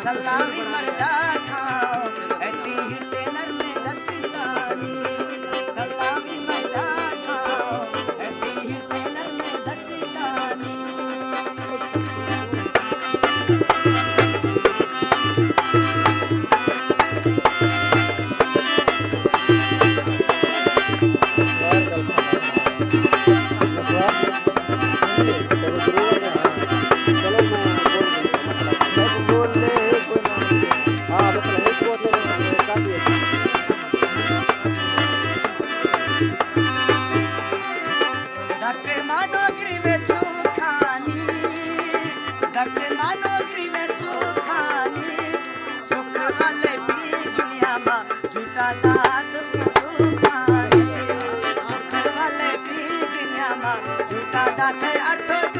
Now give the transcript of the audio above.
सलामी मरदा खाओ एटी हिते नर में दसतानी सलामी मरदा खाओ एटी हिते नर में दसतानी डॉक्टर मानोगरी में सुखानी डॉक्टर मानोगरी में सुखानी सुख वाले भी दुनिया में झूठा दास खानी सुख वाले भी दुनिया में झूठा दास अर्थ